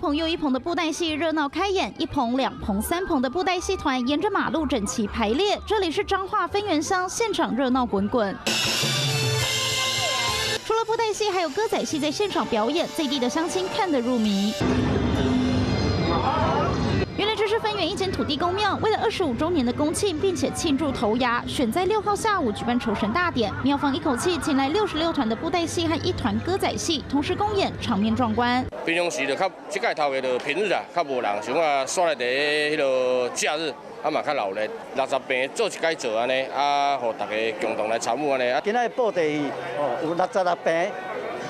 棚又一棚的布袋戏热闹开演，一棚、两棚、三棚的布袋戏团沿着马路整齐排列。这里是彰化分园乡，现场热闹滚滚。除了布袋戏，还有歌仔戏在现场表演，在地的乡亲看得入迷。原来这是分园一间土地公庙，为了25周年的公庆，并且庆祝头牙，选在6号下午举办酬神大典。庙方一口气请来66团的布袋戏和1团歌仔戏，同时公演，场面壮观。平常时就较即届头个就平日啊，较无人，想啊煞来第迄个假日。嘛较闹热，60平做一届做安尼，互大家共同来参与安尼。今仔布袋戏有66平。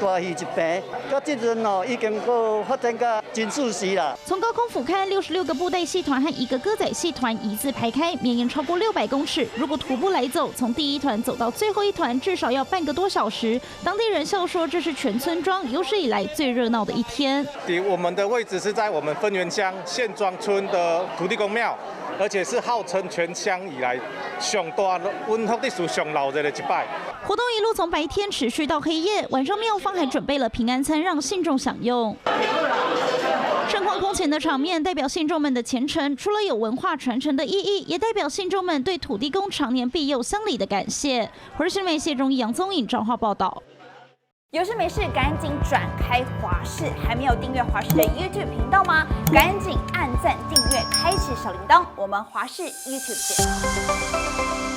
大戏1平，到这阵已经个发展到真舒适啦。从高空俯瞰，66个布袋戏团和1个歌仔戏团一字排开，绵延超过600公尺。如果徒步来走，从第1团走到最后1团，至少要半个多小时。当地人笑说，这是全村庄有史以来最热闹的一天。我们的位置是在我们分园乡县庄村的土地公庙，而且是号称全乡以来上大、温福地属上老热的一摆。活动一路从白天持续到黑夜，晚上庙方还准备了平安餐让信众享用。盛况空前的场面代表信众们的虔诚，除了有文化传承的意义，也代表信众们对土地公常年庇佑乡里的感谢。华视新闻谢中义、杨宗颖彰化报道。有事没事赶紧转开华视，还没有订阅华视的 YouTube 频道吗？赶紧按赞、订阅、开启小铃铛，我们华视 YouTube 见。